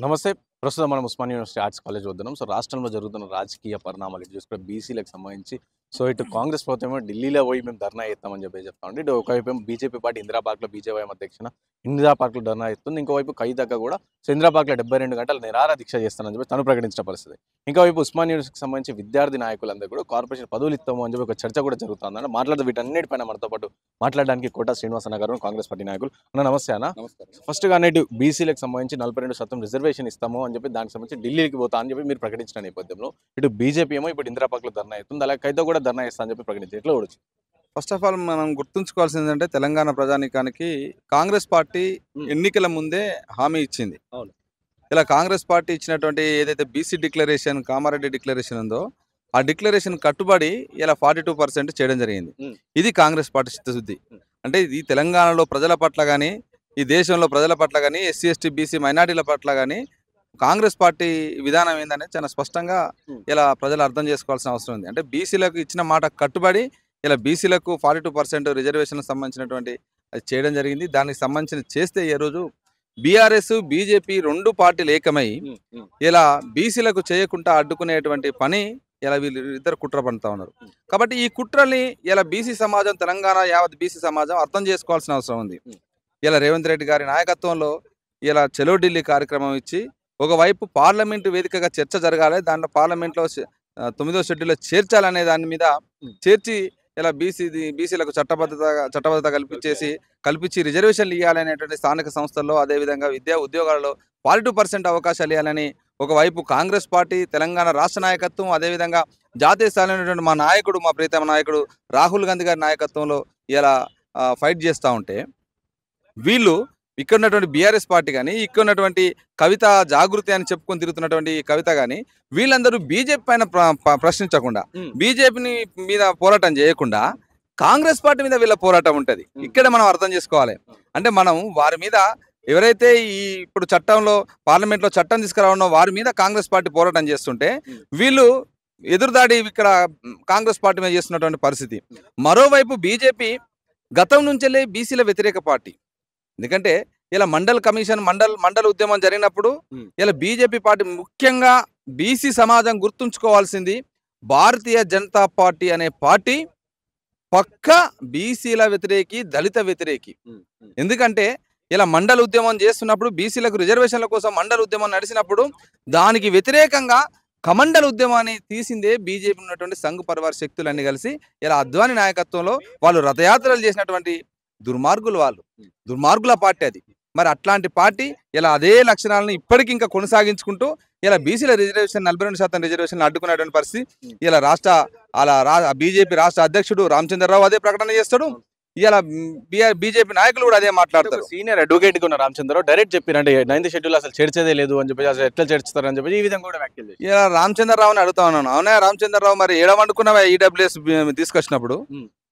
నమస్తే. ప్రస్తుతం మనం ఉస్మానియా యూనివర్సిటీ ఆర్ట్స్ కాలేజ్ వద్దున్నాం. సో, రాష్ట్రంలో జరుగుతున్న రాజకీయ పరిణామాలు ఇటు చూసుకుంటే బీసీలకు సంబంధించి ఇటు కాంగ్రెస్ ప్రభుత్వం ఏమో ఢిల్లీలో పోయి మేము ధర్నా చేస్తామని చెప్తా ఉంది. ఇటు ఒకవైపేమో బీజేపీ పార్టీ ఇందిరా పార్క్‌లో బీజేవైఎం అధ్యక్షున ఇందిరా పార్క్‌లో ధర్నా చేస్తుంది. ఇంకోవైపు కవితక్క కూడా ఇందిరా పార్క్‌లో 72 గంటలు నిరాహార దీక్ష చేస్తానని చెప్పి తను ప్రకటించిన పరిస్థితి. ఇంకోవైపు ఉస్మానియా యూనివర్సిటీకి సంబంధించి విద్యార్థి నాయకులందరూ కూడా కార్పొరేషన్ పదవులు ఇస్తాము అని చెప్పి ఒక చర్చ కూడా జరుగుతుందని మాట్లాడుతూ వీటన్నిటిపైన మనతో పాటు మాట్లాడడానికి కోటా శ్రీనివాస్ అన్న గారు కాంగ్రెస్ పార్టీ నాయకులు. అన్న నమస్తే అన్న. ఫస్ట్‌గా ఇటు బీసీలకు సంబంధించి 42% రిజర్వేషన్ ఇస్తాము అని చెప్పి దానికి సంబంధించి ఢిల్లీకి పోతా అని చెప్పి మీరు ప్రకటించిన నేపథ్యంలో ఇటు బీజేపీ ఏమో ఇప్పుడు ఇందిరా పార్క్‌లో ధర్నా చేస్తుంది. అలాగే కవిత కూడా ధర్నా చేస్తా అని చెప్పి ప్రకటించారు. ఎట్లా చూడొచ్చు? ఫస్ట్ ఆఫ్ ఆల్ మనం గుర్తుంచుకోవాల్సింది ఏంటంటే తెలంగాణ ప్రజానీకానికి కాంగ్రెస్ పార్టీ ఎన్నికల ముందే హామీ ఇచ్చింది. అవును. ఇలా కాంగ్రెస్ పార్టీ ఇచ్చినటువంటి ఏదైతే బీసీ డిక్లరేషన్, కామారెడ్డి డిక్లరేషన్ ఉందో ఆ డిక్లరేషన్ కట్టుబడి ఇలా 42% చేయడం జరిగింది. ఇది కాంగ్రెస్ పార్టీ చిత్తశుద్ధి. అంటే ఇది తెలంగాణలో ప్రజల పట్ల కానీ, ఈ దేశంలో ప్రజల పట్ల కానీ, ఎస్సీ ఎస్టీ బీసీ మైనార్టీల పట్ల కానీ కాంగ్రెస్ పార్టీ విధానం ఏందనేది చాలా స్పష్టంగా ఇలా ప్రజలు అర్థం చేసుకోవాల్సిన అవసరం ఉంది. అంటే బీసీలకు ఇచ్చిన మాట కట్టుబడి ఇలా బీసీలకు 42% రిజర్వేషన్లకు సంబంధించినటువంటి అది చేయడం జరిగింది. దానికి సంబంధించిన చేస్తే ఈ రోజు బీఆర్ఎస్, బీజేపీ 2 పార్టీలు ఏకమై ఇలా బీసీలకు చేయకుండా అడ్డుకునేటువంటి పని ఇలా వీళ్ళు ఇద్దరు కుట్ర పడుతూ ఉన్నారు. కాబట్టి ఈ కుట్రల్ని ఇలా బీసీ సమాజం, తెలంగాణ యావత్ బీసీ సమాజం అర్థం చేసుకోవాల్సిన అవసరం ఉంది. ఇలా రేవంత్ రెడ్డి గారి నాయకత్వంలో ఇలా చలో ఢిల్లీ కార్యక్రమం ఇచ్చి ఒకవైపు పార్లమెంటు వేదికగా చర్చ జరగాలి, దాంట్లో పార్లమెంట్లో 9వ షెడ్యూల్లో చేర్చాలనే దాని మీద చేర్చి ఇలా బీసీలకు చట్టబద్ధత కల్పించి రిజర్వేషన్లు ఇవ్వాలనేటువంటి స్థానిక సంస్థల్లో, అదేవిధంగా విద్యా ఉద్యోగాలలో 42% అవకాశాలు ఇవ్వాలని ఒకవైపు కాంగ్రెస్ పార్టీ, తెలంగాణ రాష్ట్ర నాయకత్వం, అదేవిధంగా జాతీయ స్థాయిలో ఉన్నటువంటి మా నాయకుడు, మా ప్రీతమ నాయకుడు రాహుల్ గాంధీ గారి నాయకత్వంలో ఇలా ఫైట్ చేస్తూ ఉంటే, వీళ్ళు ఇక్కడ ఉన్నటువంటి బీఆర్ఎస్ పార్టీ కానీ, ఇక్కడ ఉన్నటువంటి కవిత జాగృతి అని చెప్పుకొని తిరుగుతున్నటువంటి కవిత కానీ, వీళ్ళందరూ బీజేపీ పైన ప్రశ్నించకుండా, బీజేపీని మీద పోరాటం చేయకుండా కాంగ్రెస్ పార్టీ మీద వీళ్ళ పోరాటం ఉంటుంది. ఇక్కడ మనం అర్థం చేసుకోవాలి. అంటే మనం వారి మీద ఎవరైతే ఇప్పుడు చట్టంలో పార్లమెంట్లో చట్టం తీసుకురావడం వారి మీద కాంగ్రెస్ పార్టీ పోరాటం చేస్తుంటే, వీళ్ళు ఎదురుదాడి ఇక్కడ కాంగ్రెస్ పార్టీ మీద చేస్తున్నటువంటి పరిస్థితి. మరోవైపు బీజేపీ గతం నుంచెల్లే బీసీల వ్యతిరేక పార్టీ. ఎందుకంటే ఇలా మండల ఉద్యమం జరిగినప్పుడు ఇలా బీజేపీ పార్టీ ముఖ్యంగా బీసీ సమాజం గుర్తుంచుకోవాల్సింది, భారతీయ జనతా పార్టీ అనే పార్టీ పక్కా బీసీల వ్యతిరేకి, దళిత వ్యతిరేకి. ఎందుకంటే ఇలా మండల ఉద్యమం చేస్తున్నప్పుడు, బీసీలకు రిజర్వేషన్ల కోసం మండల ఉద్యమం నడిచినప్పుడు దానికి వ్యతిరేకంగా కమండల ఉద్యమాన్ని తీసిందే బీజేపీ ఉన్నటువంటి సంఘ్ పరివార శక్తులన్నీ కలిసి ఇలా అద్వానీ నాయకత్వంలో వాళ్ళు రథయాత్రలు చేసినటువంటి దుర్మార్గుల పార్టీ అది. మరి అట్లాంటి పార్టీ ఇలా అదే లక్షణాలను ఇప్పటికీ ఇంకా కొనసాగించుకుంటూ ఇలా బీసీల రిజర్వేషన్ 42% రిజర్వేషన్ అడ్డుకునేటువంటి పరిస్థితి. ఇలా బీజేపీ రాష్ట్ర అధ్యక్షుడు రామచంద్రరావు అదే ప్రకటన చేస్తాడు. ఇలా బీజేపీ నాయకులు కూడా అదే మాట్లాడతారు. సీనియర్ అడ్వకేట్ ఉన్న రామచంద్రరావు డైరెక్ట్ చెప్పారంటే 9th షెడ్యూల్ అసలు చేర్చేదే లేదు అని చెప్పి, అసలు ఎట్లా చేర్చుతారని చెప్పి ఈ విధంగా కూడా వ్యాఖ్యలు చేశారు. ఇలా రామచంద్రరావుని అడుగుతా ఉన్నాను, అవునా రామచంద్రరావు, మరి ఏడవనుకున్నావా ఈడబ్ల్యూఎస్ తీసుకొచ్చినప్పుడు?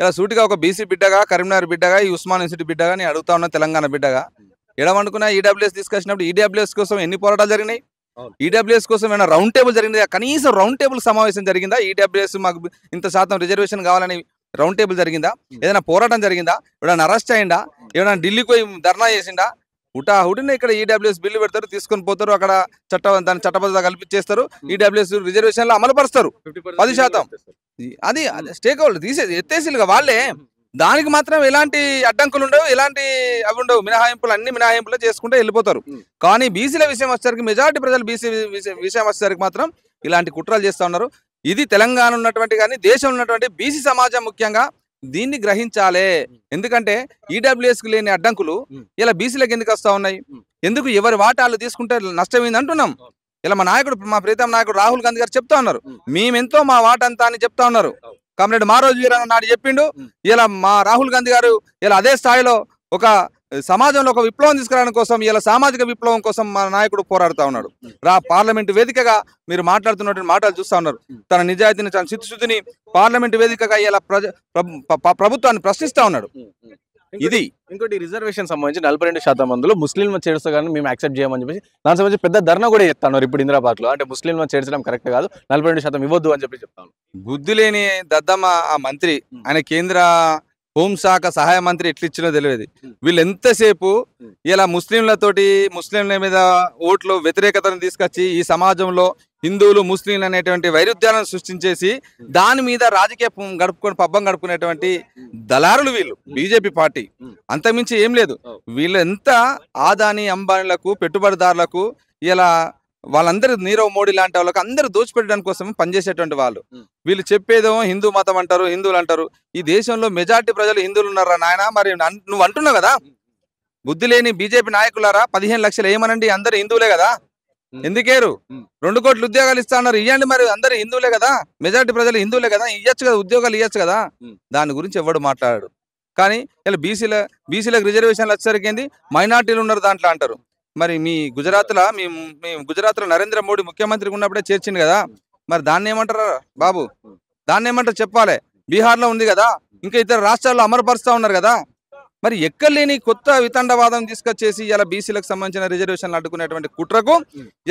ఇలా సూటిగా ఒక బీసీ బిడ్డగా, కరీంనగర్ బిడ్డగా, ఈ ఉస్మాన్ యూనివర్సిటీ బిడ్డగా నేను అడుగుతా ఉన్నా, తెలంగాణ బిడ్డగా ఏడవనుకున్నా ఈడబ్ల్యూఎస్ తీసుకొచ్చినప్పుడు ఈడబ్ల్యూఎస్ కోసం ఎన్ని పోరాటాలు జరిగినాయి? ఈడబ్ల్యూఎస్ కోసం ఏమైనా రౌండ్ టేబుల్ జరిగిందా? కనీసం రౌండ్ టేబుల్ సమావేశం జరిగిందా? ఈడబ్ల్యూఎస్ మాకు ఇంత శాతం రిజర్వేషన్ కావాలని రౌండ్ టేబుల్ జరిగిందా? ఏదైనా పోరాటం జరిగిందా? ఎవరైనా అరెస్ట్ అయ్యిందా? ఏమైనా ఢిల్లీకి పోయి ధర్నా చేసిందా? హుటాహుటిన ఇక్కడ ఈడబ్ల్యూఎస్ బిల్లు పెడతారు, తీసుకొని పోతారు, అక్కడ దాని చట్టబద్ధత కల్పించేస్తారు, ఈడబ్ల్యూఎస్ రిజర్వేషన్లు అమలు పరుస్తారు 10%. అది స్టేక్ హోల్డర్ తీసేది ఎత్తేసిలుగా వాళ్ళే. దానికి మాత్రం ఎలాంటి అడ్డంకులు ఉండవు, ఎలాంటి అవి ఉండవు, అన్ని మినహాయింపులు చేసుకుంటూ వెళ్ళిపోతారు. కానీ బీసీల విషయం వచ్చేసరికి, మెజారిటీ ప్రజలు బీసీ విషయం వచ్చేసరికి మాత్రం ఇలాంటి కుట్రలు చేస్తూ ఉన్నారు. ఇది తెలంగాణ ఉన్నటువంటి కానీ దేశంలో ఉన్నటువంటి బీసీ సమాజం ముఖ్యంగా దీన్ని గ్రహించాలి. ఎందుకంటే ఈడబ్ల్యూఎస్కి లేని అడ్డంకులు ఇలా బీసీలకు ఎందుకు వస్తూ ఉన్నాయి? ఎందుకు ఎవరి వాటాలు తీసుకుంటే నష్టమైంది అంటున్నాం. ఇలా మా ప్రీతమ నాయకుడు రాహుల్ గాంధీ గారు చెప్తా ఉన్నారు, మేమెంతో మా వాటంతా అని చెప్తా ఉన్నారు. కామ్రేడ్ మారోజు నాడు చెప్పిండు. ఇలా మా రాహుల్ గాంధీ గారు ఇలా అదే స్థాయిలో ఒక సమాజంలో ఒక విప్లవం తీసుకురావడం కోసం, ఇలా సామాజిక విప్లవం కోసం మా నాయకుడు పోరాడుతూ ఉన్నాడు. పార్లమెంటు వేదికగా మీరు మాట్లాడుతున్నటువంటి మాటలు చూస్తూ ఉన్నారు. తన నిజాయితీని, తన చిత్తశుద్ధిని పార్లమెంటు వేదికగా ఇలా ప్రభుత్వాన్ని ప్రశ్నిస్తూ ఉన్నాడు. ఇది ఇంకోటి రిజర్వేషన్ సంబంధించి 42% మందిలో ముస్లింలు చేర్చు కానీ మేము యాక్సెప్ట్ చేయమని చెప్పేసి దాని సంబంధించి పెద్ద ధర్నా కూడా చెప్తాను ఇప్పుడు ఇందిరా పార్క్లో. అంటే ముస్లింలు చేర్చడం కరెక్ట్ కాదు, 42% ఇవ్వద్దు అని చెప్పి చెప్తాను. బుద్ధి లేని దద్దమ్మ ఆ మంత్రి, ఆయన కేంద్ర హోంశాఖ సహాయ మంత్రి ఎట్లిచ్చినో తెలియదు. వీళ్ళు ఎంతసేపు ఇలా ముస్లింల మీద ఓట్లు వ్యతిరేకతను తీసుకొచ్చి ఈ సమాజంలో హిందువులు ముస్లింలు అనేటువంటి వైరుధ్యాలను సృష్టించేసి దాని మీద రాజకీయ పబ్బం గడుపుకునేటువంటి దళారులు వీళ్ళు బీజేపీ పార్టీ. అంతమించి ఏం లేదు. వీళ్ళు ఎంత ఆదాని అంబానీలకు పెట్టుబడిదారులకు ఇలా వాళ్ళందరూ నీరవ్ మోడీ లాంటి వాళ్ళకి అందరూ దోచిపెట్టడానికి కోసం పనిచేసేటువంటి వాళ్ళు. వీళ్ళు చెప్పేదేమో హిందూ మతం అంటారు, హిందువులు అంటారు. ఈ దేశంలో మెజార్టీ ప్రజలు హిందువులు ఉన్నారా నాయన? మరి నువ్వు అంటున్నావు కదా, బుద్ధి లేని బీజేపీ నాయకులారా 15 లక్షలు ఏమనండి, అందరు హిందువులే కదా, ఎందుకేరు? 2 కోట్ల ఉద్యోగాలు ఇస్తా అన్నారు, ఇవ్వండి. మరి అందరు హిందువులే కదా, మెజార్టీ ప్రజలు హిందువులే కదా, ఇవ్వచ్చు కదా, ఉద్యోగాలు ఇవ్వచ్చు కదా. దాని గురించి ఎవడు మాట్లాడాడు. కానీ ఇలా బీసీలకు రిజర్వేషన్లు వచ్చేసరికి ఏంది, మైనార్టీలు ఉన్నారు దాంట్లో అంటారు. మరి మీ గుజరాత్లో నరేంద్ర మోడీ ముఖ్యమంత్రిగా ఉన్నప్పుడే చేర్చింది కదా, మరి దాన్ని ఏమంటారా బాబు? దాన్ని ఏమంటారు చెప్పాలి. బీహార్లో ఉంది కదా, ఇంకా ఇతర రాష్ట్రాల్లో అమలుపరుస్తూ ఉన్నారు కదా. మరి ఎక్కలేని కొత్త వితండవాదం తీసుకొచ్చేసి ఇలా బీసీలకు సంబంధించిన రిజర్వేషన్లు అడ్డుకునేటువంటి కుట్రకు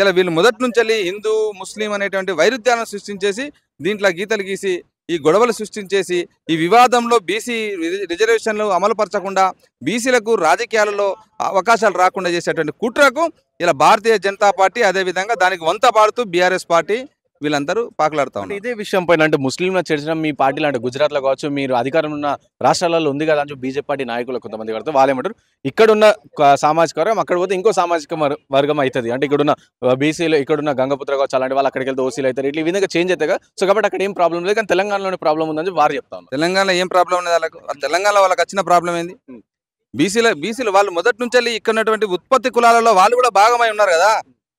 ఇలా వీళ్ళు మొదటి నుంచి హిందూ ముస్లిం అనేటువంటి వైరుధ్యాలను సృష్టించేసి దీంట్లో గీతలు గీసి ఈ గొడవలు సృష్టించేసి ఈ వివాదంలో బీసీ రిజర్వేషన్లు అమలుపరచకుండా బీసీలకు రాజకీయాలలో అవకాశాలు రాకుండా చేసేటువంటి కుట్రకు ఇలా భారతీయ జనతా పార్టీ, అదేవిధంగా దానికి వంత పాడుతూ బీఆర్ఎస్ పార్టీ వీళ్ళందరూ పాకులాడుతూ ఉన్నారు. ఇదే విషయం పైన అంటే ముస్లింల చేర్చిన మీ పార్టీలు అంటే గుజరాత్లో కావచ్చు, మీరు అధికారం ఉన్న రాష్ట్రాలలో ఉంది కదా అని చెప్పి బీజేపీ పార్టీ నాయకులు కొంతమంది కడితే వాళ్ళు ఏమంటారు, ఇక్కడున్న సామాజిక వర్గం అక్కడ పోతే ఇంకో సామాజిక వర్గం అవుతుంది. అంటే ఇక్కడున్న బీసీలు, ఇక్కడున్న గంగపుత్ర కావచ్చు అలాంటి వాళ్ళు అక్కడికి వెళ్తే ఓసీలు అవుతారు, ఇట్లా ఈ విధంగా చేంజ్ అవుతాయి కదా. సో కాబట్టి అక్కడ ఏం ప్రాబ్లం లేదు, కానీ తెలంగాణలోనే ప్రాబ్లం ఉందని వారు చెప్తాను. తెలంగాణలో ఏం ప్రాబ్లం ఉంది వాళ్ళకు? తెలంగాణలో వాళ్ళకి వచ్చిన ప్రాబ్లం ఏంది? బీసీలు వాళ్ళు మొదటి నుంచి ఇక్కడ ఉన్నటువంటి ఉత్పత్తి కులాలలో వాళ్ళు కూడా భాగమై ఉన్నారు కదా.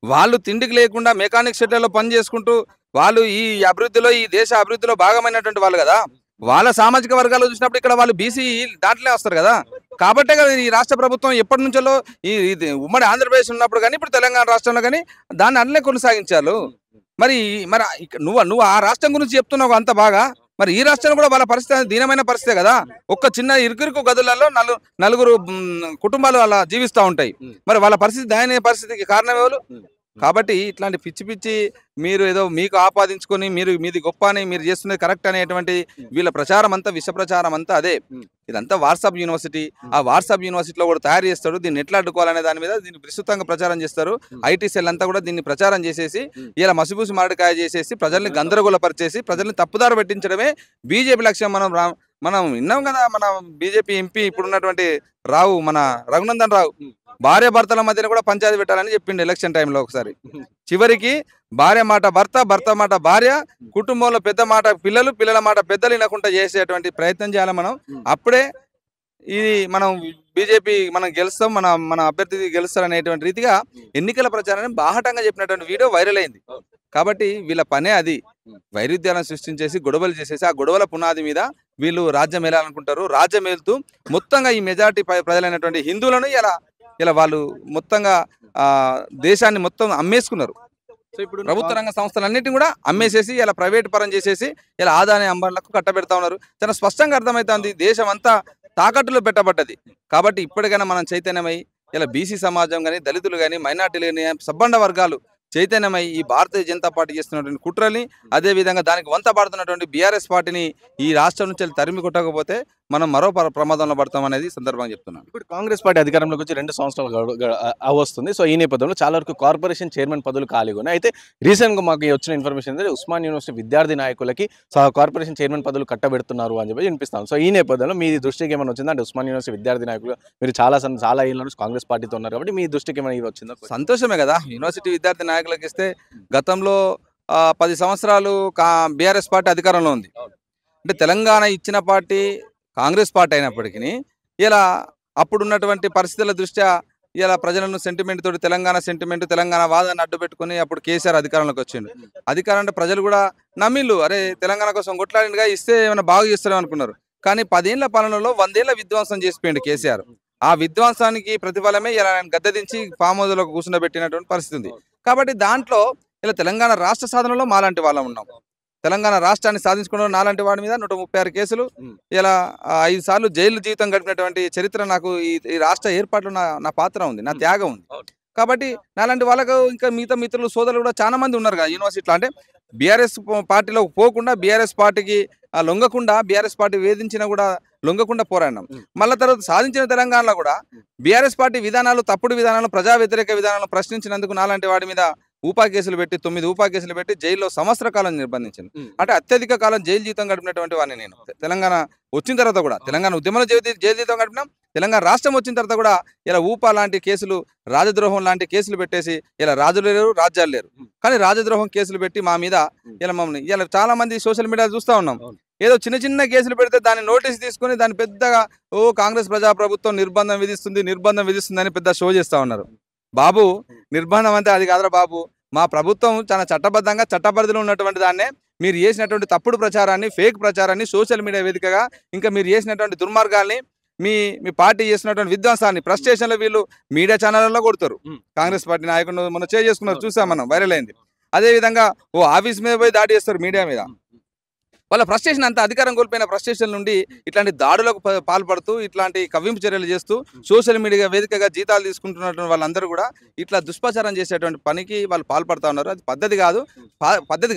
వాళ్ళు తిండికి లేకుండా మెకానిక్ షెడ్లలో పని చేసుకుంటూ వాళ్ళు ఈ అభివృద్ధిలో, ఈ దేశ అభివృద్ధిలో భాగమైనటువంటి వాళ్ళు కదా. వాళ్ళ సామాజిక వర్గాలు చూసినప్పుడు ఇక్కడ వాళ్ళు బీసీ దాంట్లోనే వస్తారు కదా. కాబట్టే కదా ఈ రాష్ట్ర ప్రభుత్వం ఎప్పటి నుంచో ఈ ఉమ్మడి ఆంధ్రప్రదేశ్ ఉన్నప్పుడు కానీ ఇప్పుడు తెలంగాణ రాష్ట్రంలో కానీ దాన్ని అట్లనే కొనసాగించారు. మరి నువ్వు ఆ రాష్ట్రం గురించి చెప్తున్నావు అంత బాగా, మరి ఈ రాష్ట్రంలో కూడా వాళ్ళ పరిస్థితి దీనమైన పరిస్థితే కదా. ఒక్క చిన్న ఇరుకు గదులలో నలుగురు కుటుంబాలు అలా జీవిస్తూ ఉంటాయి. మరి వాళ్ళ పరిస్థితి దయనీయ పరిస్థితికి కారణం ఎవరు? కాబట్టి ఇట్లాంటి పిచ్చి మీరు ఏదో మీకు ఆపాదించుకొని మీది గొప్ప అని మీరు చేస్తున్నది కరెక్ట్ అనేటువంటి వీళ్ళ ప్రచారం అంతా, విష ప్రచారం అంతా అదే. ఇదంతా వాట్సాప్ యూనివర్సిటీ. ఆ వాట్సాప్ యూనివర్సిటీలో కూడా తయారు చేస్తాడు. దీన్ని ఎట్లా అడ్డుకోవాలనే దాని మీద దీన్ని విస్తృతంగా ప్రచారం చేస్తారు. ఐటీ సెల్ అంతా కూడా దీన్ని ప్రచారం చేసేసి ఇలా మసిపూసి మామిడికాయ చేసేసి ప్రజల్ని గందరగోళపరిచేసి ప్రజల్ని తప్పుదారు పెట్టించడమే బీజేపీ లక్ష్యం. మనం విన్నాం కదా, మన బీజేపీ ఎంపీ ఇప్పుడున్నటువంటి రావు, మన రఘునందన్ రావు, భార్య భర్తల మధ్యన కూడా పంచాయతీ పెట్టాలని చెప్పిండు ఎలక్షన్ టైంలో ఒకసారి. చివరికి భార్య మాట భర్త, భర్త మాట భార్య, కుటుంబంలో పెద్ద మాట పిల్లలు, పిల్లల మాట పెద్దలు వినకుండా చేసేటువంటి ప్రయత్నం చేయాలి మనం. అప్పుడే ఇది మనం బీజేపీ మనం గెలుస్తాం, మన అభ్యర్థి గెలుస్తారు అనేటువంటి రీతిగా ఎన్నికల ప్రచారాన్ని బాహటంగా చెప్పినటువంటి వీడియో వైరల్ అయింది. కాబట్టి వీళ్ళ పనే అది, వైరుధ్యాలను సృష్టించేసి గొడవలు చేసేసి ఆ గొడవల పునాది మీద వీళ్ళు రాజ్యం ఏలాలనుకుంటారు. రాజ్యం ఏలుతూ మొత్తంగా ఈ మెజారిటీ ప్రజలైనటువంటి హిందువులను ఇలా వాళ్ళు మొత్తంగా దేశాన్ని మొత్తం అమ్మేసుకున్నారు. సో ఇప్పుడు ప్రభుత్వ రంగ సంస్థలన్నింటినీ కూడా అమ్మేసేసి ఇలా ప్రైవేట్ పరం చేసేసి ఇలా ఆదాని అంబానీలకు కట్టబెడతా ఉన్నారు. చాలా స్పష్టంగా అర్థమవుతుంది దేశం అంతా తాకట్టులో పెట్టబడ్డది. కాబట్టి ఇప్పటికైనా మనం చైతన్యమై ఇలా బీసీ సమాజం కానీ, దళితులు కానీ, మైనార్టీలు కానీ, సబ్బండ వర్గాలు చైతన్యమై ఈ భారతీయ జనతా పార్టీ చేస్తున్నటువంటి కుట్రల్ని, అదేవిధంగా దానికి వంత పాడుతున్నటువంటి బీఆర్ఎస్ పార్టీని ఈ రాష్ట్రం నుంచి తరిమి కొట్టకపోతే మనం మరో ప్రమాదంలో పడతాం అనేది సందర్భంగా చెప్తున్నాను. ఇప్పుడు కాంగ్రెస్ పార్టీ అధికారంలోకి వచ్చి 2 సంవత్సరాలు వస్తుంది. సో ఈ నేపథ్యంలో చాలా వరకు కార్పొరేషన్ చైర్మన్ పదవులు ఖాళీగా ఉన్నాయి. అయితే రీసెంట్గా మాకు వచ్చిన ఇన్ఫర్మేషన్ ఏంటంటే ఉస్మాన్ యూనివర్సిటీ విద్యార్థి నాయకులకి కార్పొరేషన్ చైర్మన్ పదవులు కట్టబెడుతున్నారు అని చెప్పి వినిపిస్తాం. సో ఈ నేపథ్యంలో మీ దృష్టికి ఏమైనా వచ్చిందా? అంటే ఉస్మాన్ యూనివర్సిటీ విద్యార్థి నాయకులు మీరు చాలా ఏళ్ళ నుంచి కాంగ్రెస్ పార్టీతో ఉన్నారు కాబట్టి మీ దృష్టికి ఏమైనా వచ్చిందా? సంతోషమే కదా, యూనివర్సిటీ విద్యార్థి నాయకులకు ఇస్తే. గతంలో 10 సంవత్సరాలు బీఆర్ఎస్ పార్టీ అధికారంలో ఉంది. అంటే తెలంగాణ ఇచ్చిన పార్టీ కాంగ్రెస్ పార్టీ అయినప్పటికీ ఇలా అప్పుడున్నటువంటి పరిస్థితుల దృష్ట్యా ఇలా ప్రజలను సెంటిమెంట్ తోటి తెలంగాణ వాదాన్ని అడ్డు పెట్టుకుని అప్పుడు కేసీఆర్ అధికారంలోకి వచ్చిండు. అధికారం అంటే ప్రజలు కూడా నమ్మిళ్ళు, అరే తెలంగాణ కోసం కొట్లాడినగా ఇస్తే ఏమైనా బాగు చేస్తారేమో అనుకున్నారు. కానీ 10 ఏళ్ల పాలనలో 100 ఏళ్ల విధ్వంసం చేసిపోయింది కేసీఆర్. ఆ విధ్వంసానికి ప్రతిఫలమే ఇలా గద్దె దించి ఫామ్ హౌస్లో కూర్చుండబెట్టినటువంటి పరిస్థితి ఉంది. కాబట్టి దాంట్లో ఇలా తెలంగాణ రాష్ట్ర సాధనలో మాలాంటి వాళ్ళం ఉన్నాం. తెలంగాణ రాష్ట్రాన్ని సాధించుకున్న నాలాంటి వాడి మీద 136 కేసులు, ఇలా 5 సార్లు జైలు జీవితం గడిపినటువంటి చరిత్ర నాకు ఈ రాష్ట్ర ఏర్పాట్లు నా పాత్ర ఉంది, నా త్యాగం ఉంది. కాబట్టి నాలాంటి వాళ్ళకు ఇంకా మిగతా మిత్రులు సోదరులు కూడా చాలా మంది ఉన్నారు కదా యూనివర్సిటీలో. అంటే బీఆర్ఎస్ పార్టీలో పోకుండా, బీఆర్ఎస్ పార్టీకి లొంగకుండా, బీఆర్ఎస్ పార్టీ వేధించినా కూడా లొంగకుండా పోరాడినాం. మళ్ళీ తర్వాత సాధించిన తెలంగాణలో కూడా బీఆర్ఎస్ పార్టీ విధానాలు, తప్పుడు విధానాలు, ప్రజా వ్యతిరేక విధానాలను ప్రశ్నించినందుకు నాలాంటి వాడి మీద ఊపా కేసులు పెట్టి 9 ఊపా కేసులు పెట్టి జైల్లో సంవత్సర కాలం నిర్బంధించింది. అంటే అత్యధిక కాలం జైలు జీవితం గడిపినటువంటి వాడిని నేను. తెలంగాణ వచ్చిన తర్వాత కూడా, తెలంగాణ ఉద్యమంలో జైలు జీవితం గడిపినాం. తెలంగాణ రాష్ట్రం వచ్చిన తర్వాత కూడా ఇలా ఊపా లాంటి కేసులు, రాజద్రోహం లాంటి కేసులు పెట్టేసి ఇలా రాజులు లేరు, రాజ్యాలు లేరు, కానీ రాజద్రోహం కేసులు పెట్టి మా మీద ఇలా మమ్మల్ని ఇలా చాలా మంది సోషల్ మీడియా చూస్తూ ఉన్నాం. ఏదో చిన్న చిన్న కేసులు పెడితే దాన్ని నోటీస్ తీసుకొని దాన్ని పెద్దగా కాంగ్రెస్ ప్రజాప్రభుత్వం నిర్బంధం విధిస్తుంది అని పెద్ద షో చేస్తూ ఉన్నారు. బాబు, నిర్బంధం అంటే అది కాదురా బాబు. మా ప్రభుత్వం చాలా చట్టబద్ధంగా చట్టపరిధిలో ఉన్నటువంటి దాన్నే మీరు చేసినటువంటి తప్పుడు ప్రచారాన్ని, ఫేక్ ప్రచారాన్ని సోషల్ మీడియా వేదికగా, ఇంకా మీరు చేసినటువంటి దుర్మార్గాల్ని, మీ పార్టీ చేసినటువంటి విధ్వంసాన్ని ఫ్రస్ట్రేషన్లో వీళ్ళు మీడియా ఛానళ్ళలో కొడతారు. కాంగ్రెస్ పార్టీ నాయకులు మనం చేసుకున్నారు, చూసాం, మనం వైరల్ అయింది. అదేవిధంగా ఆఫీస్ మీద పోయి దాడి చేస్తారు మీడియా మీద. వాళ్ళ ఫ్రస్ట్రేషన్ అంతా, అధికారం కోల్పోయిన ఫ్రస్ట్రేషన్ నుండి ఇట్లాంటి దాడులకు పాల్పడుతూ, ఇట్లాంటి కవ్వింపు చర్యలు చేస్తూ, సోషల్ మీడియా వేదికగా జీతాలు తీసుకుంటున్నటువంటి వాళ్ళందరూ కూడా ఇట్లా దుష్ప్రచారం చేసేటువంటి పనికి వాళ్ళు పాల్పడుతూ ఉన్నారు. అది పద్ధతి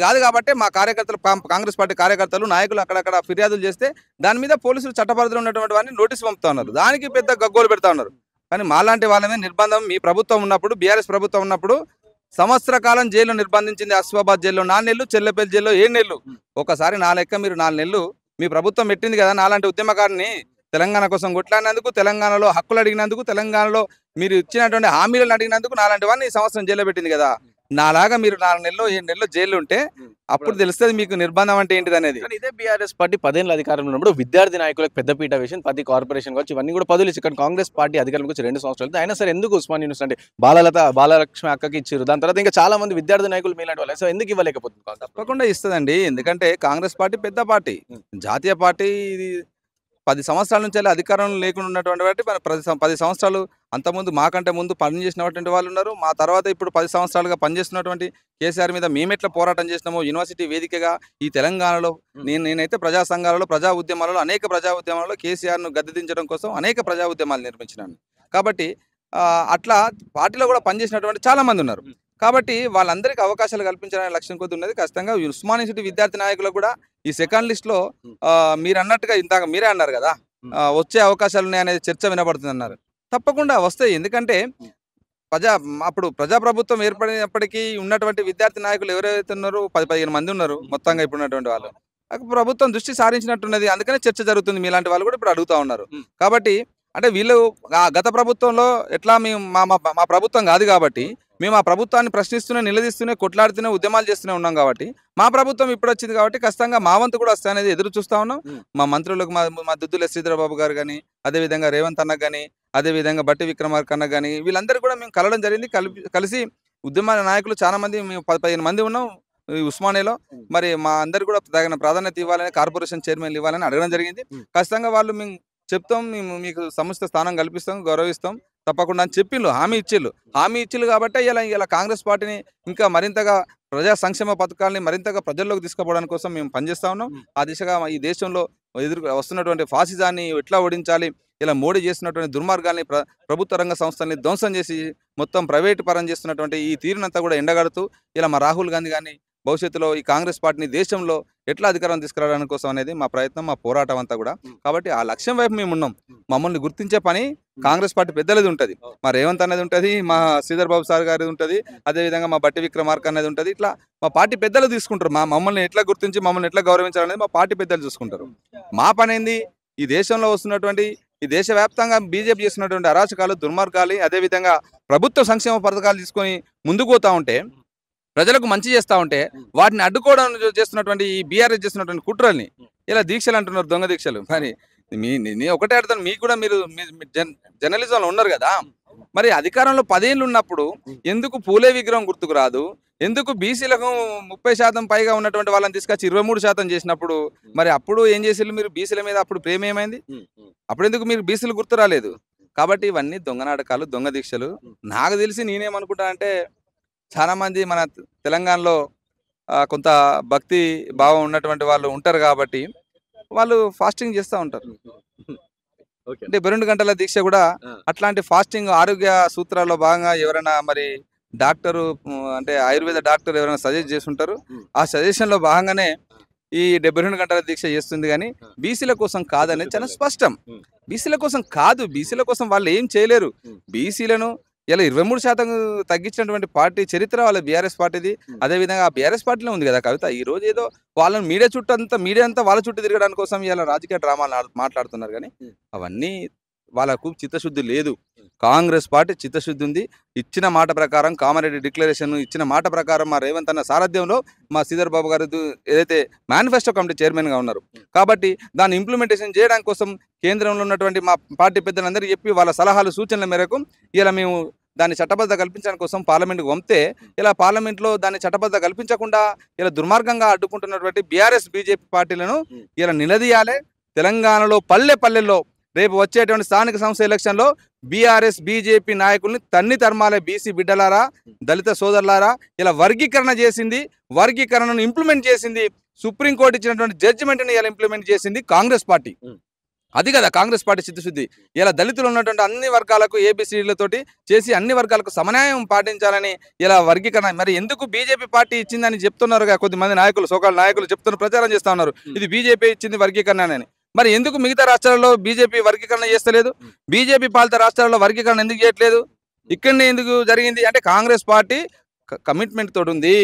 కాదు కాబట్టి మా కార్యకర్తలు, కాంగ్రెస్ పార్టీ కార్యకర్తలు, నాయకులు అక్కడక్కడ ఫిర్యాదులు చేస్తే దాని మీద పోలీసులు చట్టపరిధిలో ఉన్నటువంటి వారిని నోటీసు పంపుతా ఉన్నారు. దానికి పెద్ద గగ్గోలు పెడతా ఉన్నారు. కానీ మాలాంటి వాళ్ళ మీద నిర్బంధం మీ ప్రభుత్వం ఉన్నప్పుడు, బీఆర్ఎస్ ప్రభుత్వం ఉన్నప్పుడు సంవత్సర కాలం జైల్లో నిర్బంధించింది. అస్వాబాద్ జైల్లో 4 నెలలు, చెల్లెపల్లి జైల్లో 7 నెలలు. ఒకసారి నా లెక్క మీరు 4 నెలలు మీ ప్రభుత్వం పెట్టింది కదా. నాలాంటి ఉద్యమకారిని తెలంగాణ కోసం కొట్లాడినందుకు, తెలంగాణలో హక్కులు అడిగినందుకు, తెలంగాణలో మీరు ఇచ్చినటువంటి హామీలను అడిగినందుకు నాలాంటి వాడిని ఈ సంవత్సరం జైల్లో పెట్టింది కదా. నాలాగా మీరు 4 నెలలు 7 నెలలు జైలు ఉంటే అప్పుడు తెలుస్తుంది మీకు నిర్బంధం అంటే ఏంటిది అనేది. ఇదే బీఆర్ఎస్ పార్టీ 10 ఏళ్ళ అధికారంలో ఉన్నప్పుడు విద్యార్థి నాయకులకు పెద్దపీట వేసింది. ప్రతి కార్పొరేషన్ కావచ్చు, ఇవన్నీ కూడా పదులు ఇచ్చి, ఇక్కడ కాంగ్రెస్ పార్టీ అధికారంలోకి వచ్చి 2 సంవత్సరాలు అయినా సరే ఎందుకు ఉస్మాన్ యూనివర్సిటీ అంటే బాలలక్ష్మి అక్కకి ఇచ్చారు. దాని తర్వాత ఇంకా చాలా మంది విద్యార్థి నాయకులు మీలాంటి వాళ్ళు, సో ఎందుకు ఇవ్వలేకపోతుంది? తప్పకుండా ఇస్తుందండి. ఎందుకంటే కాంగ్రెస్ పార్టీ పెద్ద పార్టీ, జాతీయ పార్టీ. ఇది 10 సంవత్సరాల నుంచి అధికారంలో లేకుండా ఉన్నటువంటి వాటి 10 సంవత్సరాలు అంతకుముందు మాకంటే ముందు పనిచేసినటువంటి వాళ్ళు ఉన్నారు. మా తర్వాత ఇప్పుడు 10 సంవత్సరాలుగా పనిచేస్తున్నటువంటి కేసీఆర్ మీద మేమెట్లా పోరాటం చేసినామో యూనివర్సిటీ వేదికగా ఈ తెలంగాణలో నేనైతే ప్రజా సంఘాలలో, ప్రజా ఉద్యమాలలో, అనేక ప్రజా ఉద్యమాలలో కేసీఆర్ను గద్దెదించడం కోసం అనేక ప్రజా ఉద్యమాలు నిర్మించినాను. కాబట్టి అట్లా పార్టీలో కూడా పనిచేసినటువంటి చాలా మంది ఉన్నారు. కాబట్టి వాళ్ళందరికీ అవకాశాలు కల్పించాలనే లక్ష్యం కొద్ది ఉన్నది. ఖచ్చితంగా ఉస్మాన్ యూనివర్సిటీ విద్యార్థి నాయకులకు కూడా ఈ సెకండ్ లిస్ట్లో మీరు అన్నట్టుగా ఇందాక మీరే అన్నారు కదా, వచ్చే అవకాశాలు ఉన్నాయనేది చర్చ వినబడుతుంది అన్నారు. తప్పకుండా వస్తాయి. ఎందుకంటే అప్పుడు ప్రజాప్రభుత్వం ఏర్పడినప్పటికీ ఉన్నటువంటి విద్యార్థి నాయకులు ఎవరైతే ఉన్నారో 10-15 మంది ఉన్నారు మొత్తంగా ఇప్పుడు ఉన్నటువంటి వాళ్ళు. ప్రభుత్వం దృష్టి సారించినట్టున్నది. అందుకనే చర్చ జరుగుతుంది. మీలాంటి వాళ్ళు కూడా ఇప్పుడు అడుగుతా ఉన్నారు. కాబట్టి అంటే వీళ్ళు గత ప్రభుత్వంలో ఎట్లా మేము మా ప్రభుత్వం కాదు కాబట్టి మేము ఆ ప్రభుత్వాన్ని ప్రశ్నిస్తూనే, నిలదీస్తూనే, కొట్లాడుతూనే, ఉద్యమాలు చేస్తూనే ఉన్నాం. కాబట్టి మా ప్రభుత్వం ఇప్పుడు వచ్చింది కాబట్టి ఖచ్చితంగా మా వంతు కూడా వస్తాయనేది ఎదురు చూస్తూ ఉన్నాం. మా మంత్రులకు, మా దుద్దుల శ్రీధరబాబు గారు కానీ, అదేవిధంగా రేవంత్ అన్నకు కానీ, అదేవిధంగా బట్టి విక్రమార్క అన్నకు కానీ, వీళ్ళందరూ కూడా మేము కలవడం జరిగింది. కలిసి ఉద్యమ నాయకులు చాలా మంది, మేము 10-15 మంది ఉన్నాం ఉస్మానియాలో. మరి మా అందరు కూడా తగిన ప్రాధాన్యత ఇవ్వాలని, కార్పొరేషన్ చైర్మన్లు ఇవ్వాలని అడగడం జరిగింది. ఖచ్చితంగా వాళ్ళు మేము చెప్తాం, మేము మీకు సముచిత స్థానం కల్పిస్తాం, గౌరవిస్తాం తప్పకుండా అని చెప్పిండ్రు, హామీ ఇచ్చిళ్ళు. కాబట్టి ఇలా కాంగ్రెస్ పార్టీని ఇంకా మరింతగా ప్రజా సంక్షేమ పథకాలని మరింతగా ప్రజల్లోకి తీసుకుపోవడానికి కోసం మేము పనిచేస్తా ఉన్నాం. ఆ దిశగా ఈ దేశంలో వస్తున్నటువంటి ఫాసిజాన్ని ఎట్లా ఓడించాలి, ఇలా మోడీ చేస్తున్నటువంటి దుర్మార్గాల్ని, ప్రభుత్వ రంగ సంస్థల్ని ధ్వంసం చేసి మొత్తం ప్రైవేటు పరం చేస్తున్నటువంటి ఈ తీరునంతా కూడా ఎండగడుతూ ఇలా మా రాహుల్ గాంధీ కానీ భవిష్యత్తులో ఈ కాంగ్రెస్ పార్టీని దేశంలో ఎట్లా అధికారం తీసుకురావడానికి కోసం అనేది మా ప్రయత్నం, మా పోరాటం అంతా కూడా. కాబట్టి ఆ లక్ష్యం వైపు మేము ఉన్నాం. మమ్మల్ని గుర్తించే పని కాంగ్రెస్ పార్టీ పెద్దలది ఉంటుంది, మా రేవంత్ అనేది ఉంటుంది, మా శ్రీధర్ బాబు సార్ గారిది ఉంటుంది, అదేవిధంగా మా బట్టి విక్రమార్క అనేది ఉంటుంది. ఇట్లా మా పార్టీ పెద్దలు తీసుకుంటారు. మమ్మల్ని ఎట్లా గుర్తించి మమ్మల్ని ఎట్లా గౌరవించాలనేది మా పార్టీ పెద్దలు చూసుకుంటారు. మా పని ఏంది, ఈ దేశంలో వస్తున్నటువంటి, ఈ దేశవ్యాప్తంగా బీజేపీ చేస్తున్నటువంటి అరాచకాలు, దుర్మార్గాలు, అదేవిధంగా ప్రభుత్వ సంక్షేమ పథకాలు తీసుకొని ముందుకు పోతా ఉంటే, ప్రజలకు మంచి చేస్తూ ఉంటే వాటిని అడ్డుకోవడం చేస్తున్నటువంటి ఈ బీఆర్ఎస్ చేస్తున్నటువంటి కుట్రల్ని ఇలా దీక్షలు అంటున్నారు, దొంగ దీక్షలు. మరి నేను ఒకటే అడుగుతాను, మీకు కూడా మీరు జర్నలిజంలో ఉన్నారు కదా, మరి అధికారంలో 10 ఏళ్ళు ఉన్నప్పుడు ఎందుకు పూలే విగ్రహం గుర్తుకు రాదు? ఎందుకు బీసీలకు 30% పైగా ఉన్నటువంటి వాళ్ళని తీసుకొచ్చి 23% చేసినప్పుడు మరి అప్పుడు ఏం చేసేళ్ళు మీరు? బీసీల మీద అప్పుడు ప్రేమ ఏమైంది? అప్పుడు ఎందుకు మీరు బీసీలు గుర్తు రాలేదు? కాబట్టి ఇవన్నీ దొంగ నాటకాలు, దొంగ దీక్షలు. నాకు తెలిసి నేనేమనుకుంటా అంటే, చాలా మంది మన తెలంగాణలో కొంత భక్తి భావం ఉన్నటువంటి వాళ్ళు ఉంటారు కాబట్టి వాళ్ళు ఫాస్టింగ్ చేస్తూ ఉంటారు. అంటే 22 గంటల దీక్ష కూడా అట్లాంటి ఫాస్టింగ్ ఆరోగ్య సూత్రాల్లో భాగంగా ఎవరైనా మరి డాక్టరు అంటే ఆయుర్వేద డాక్టర్ ఎవరైనా సజెస్ట్ చేసి ఉంటారు. ఆ సజెషన్లో భాగంగానే ఈ 72 గంటల దీక్ష చేస్తుంది కానీ బీసీల కోసం కాదనేది చాలా స్పష్టం. ఉమ్. బీసీల కోసం కాదు, బీసీల కోసం వాళ్ళు ఏం చేయలేరు. బీసీలను ఇలా 23% తగ్గించినటువంటి పార్టీ చరిత్ర వాళ్ళ బీఆర్ఎస్ పార్టీది. అదేవిధంగా ఆ బీఆర్ఎస్ పార్టీలో ఉంది కదా కవిత. ఈ రోజు ఏదో వాళ్ళని మీడియా అంతా వాళ్ళ చుట్టూ తిరగడానికి కోసం ఇలా రాజకీయ డ్రామాలు మాట్లాడుతున్నారు కానీ అవన్నీ వాళ్ళకు చిత్తశుద్ధి లేదు. కాంగ్రెస్ పార్టీ చిత్తశుద్ధి ఉంది. ఇచ్చిన మాట ప్రకారం కామారెడ్డి డిక్లరేషన్ ఇచ్చిన మాట ప్రకారం మా రేవంత్ అన్న సారథ్యంలో మా శ్రీధర్ బాబు గారు ఏదైతే మేనిఫెస్టో కమిటీ చైర్మన్గా ఉన్నారు కాబట్టి దాన్ని ఇంప్లిమెంటేషన్ చేయడానికి కోసం కేంద్రంలో ఉన్నటువంటి మా పార్టీ పెద్దలందరూ చెప్పి వాళ్ళ సలహాలు సూచనల మేరకు ఇలా మేము దాన్ని చట్టబద్ధ కల్పించడానికి కోసం పార్లమెంట్కి పంపితే ఇలా పార్లమెంట్లో దాన్ని చట్టబద్ధ కల్పించకుండా ఇలా దుర్మార్గంగా అడ్డుకుంటున్నటువంటి బీఆర్ఎస్ బీజేపీ పార్టీలను ఇలా నిలదీయాలి. తెలంగాణలో పల్లెల్లో రేపు వచ్చేటువంటి స్థానిక సంస్థ ఎలక్షన్లో బీఆర్ఎస్ బీజేపీ నాయకుల్ని తన్ని తరమాలే. బీసీ బిడ్డలారా, దళిత సోదరులారా, ఇలా వర్గీకరణ చేసింది, వర్గీకరణను ఇంప్లిమెంట్ చేసింది, సుప్రీంకోర్టు ఇచ్చినటువంటి జడ్జిమెంట్ని ఇలా ఇంప్లిమెంట్ చేసింది కాంగ్రెస్ పార్టీ. అది కదా కాంగ్రెస్ పార్టీ చిత్తశుద్ధి. ఇలా దళితులు ఉన్నటువంటి అన్ని వర్గాలకు ఏబిసిడీలతోటి చేసి అన్ని వర్గాలకు సమన్యాయం పాటించాలని ఇలా వర్గీకరణ. మరి ఎందుకు బీజేపీ పార్టీ ఇచ్చిందని చెప్తున్నారు కొద్దిమంది నాయకులు, సోకాల్ నాయకులు చెప్తున్నారు, ప్రచారం చేస్తా ఉన్నారు ఇది బీజేపీ ఇచ్చింది వర్గీకరణ అని. మరి ఎందుకు మిగతా రాష్ట్రాలలో బీజేపీ వర్గీకరణ చేస్తలేదు? బీజేపీ పాలిత రాష్ట్రాలలో వర్గీకరణ ఎందుకు చేయట్లేదు? ఇక్కడనే ఎందుకు జరిగింది అంటే కాంగ్రెస్ పార్టీ కమిట్మెంట్ తోటి ఉంది.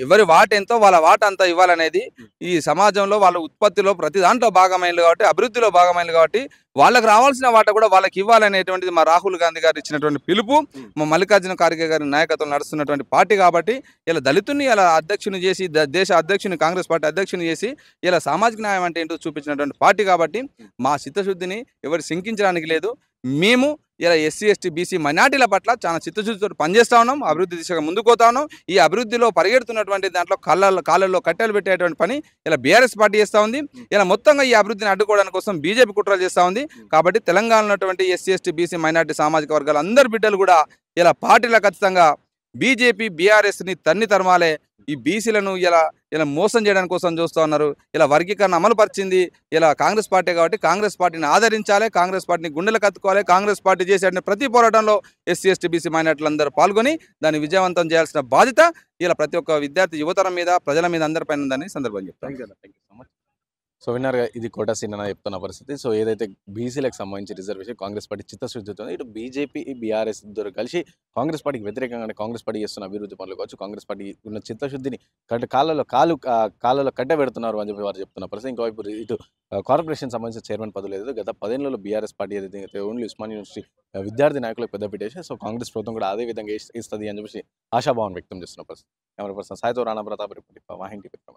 ఎవరి వాట ఎంతో వాళ్ళ వాట అంతా ఇవ్వాలనేది. ఈ సమాజంలో వాళ్ళ ఉత్పత్తిలో ప్రతి దాంట్లో భాగమైనది కాబట్టి, అభివృద్ధిలో భాగమైనది కాబట్టి వాళ్ళకి రావాల్సిన వాట కూడా వాళ్ళకి ఇవ్వాలనేటువంటిది మా రాహుల్ గాంధీ గారు ఇచ్చినటువంటి పిలుపు. మా మల్లికార్జున ఖార్గే గారి నాయకత్వం నడుస్తున్నటువంటి పార్టీ కాబట్టి ఇలా దళితుని ఇలా అధ్యక్షుని చేసి, దేశ అధ్యక్షుని, కాంగ్రెస్ పార్టీ అధ్యక్షుని చేసి ఇలా సామాజిక న్యాయం అంటే ఏంటో చూపించినటువంటి పార్టీ కాబట్టి మా చిత్తశుద్ధిని ఎవరు శంకించడానికి లేదు. మేము ఇలా ఎస్సీ ఎస్టీ బీసీ మైనార్టీల పట్ల చాలా చిత్తశుద్ధితో పనిచేస్తా ఉన్నాం. అభివృద్ధి దిశగా ముందుకు పోతా ఉన్నాం. ఈ అభివృద్ధిలో పరిగెడుతున్నటువంటి దాంట్లో కాళ్ళల్లో కట్టెలు పెట్టేటువంటి పని ఇలా బీఆర్ఎస్ పార్టీ చేస్తూ ఉంది. ఇలా మొత్తంగా ఈ అభివృద్ధిని అడ్డుకోవడానికి కోసం బీజేపీ కుట్రలు చేస్తూ ఉంది. కాబట్టి తెలంగాణలో ఉన్నటువంటి ఎస్సీ ఎస్టీ బీసీ మైనార్టీ సామాజిక వర్గాల అందరి బిడ్డలు కూడా ఇలా పార్టీలో ఖచ్చితంగా బీజేపీ బీఆర్ఎస్ని తన్ని తరమాలే. ఈ బీసీలను ఇలా మోసం చేయడానికి కోసం చూస్తూ ఉన్నారు. ఇలా వర్గీకరణ అమలు పరిచింది ఇలా కాంగ్రెస్ పార్టీ కాబట్టి కాంగ్రెస్ పార్టీని ఆదరించాలి, కాంగ్రెస్ పార్టీని గుండెలకు కత్తుకోవాలి. కాంగ్రెస్ పార్టీ చేసే ప్రతి పోరాటంలో ఎస్సీ ఎస్టీ బీసీ మైనార్టీలు అందరూ పాల్గొని దాన్ని విజయవంతం చేయాల్సిన బాధ్యత ఇలా ప్రతి ఒక్క విద్యార్థి యువతరం మీద, ప్రజల మీద అందరిపైన ఉందని సందర్భంగా చెప్తాను. సో విన్నారుగా, ఇది కోటా సీన్ అని చెప్తున్న పరిస్థితి. సో ఏదైతే బీసీలకు సంబంధించి రిజర్వేషన్ కాంగ్రెస్ పార్టీ చిత్తశుద్ధితో, ఇటు బీజేపీ బీఆర్ఎస్ ఇద్దరు కలిసి కాంగ్రెస్ పార్టీకి వ్యతిరేకంగానే కాంగ్రెస్ పార్టీ చేస్తున్న అభివృద్ధి పనులు కావచ్చు, కాంగ్రెస్ పార్టీ ఉన్న చిత్తశుద్ధిని కాళ్ళలో కట్ట పెడుతున్నారు అని చెప్పి వారు చెప్తున్న పరిస్థితి. ఇంకోవైపు ఇటు కార్పొరేషన్ సంబంధించిన చైర్మన్ పదవి లేదు. గత 10 ఏళ్లలో బీఆర్ఎస్ పార్టీ ఏదైతే ఓన్లీ ఉస్మాన్ యూనివర్సిటీ విద్యార్థి నాయకులకు పెద్ద పెట్టేసి, సో కాంగ్రెస్ ప్రభుత్వం కూడా అదే విధంగా ఇస్తుంది అని చెప్పేసి ఆశాభావం వ్యక్తం చేస్తున్న పరిస్థితి. కెమెరా పర్సన్ సాయితో Rana Pratap reporting for Vahini TV.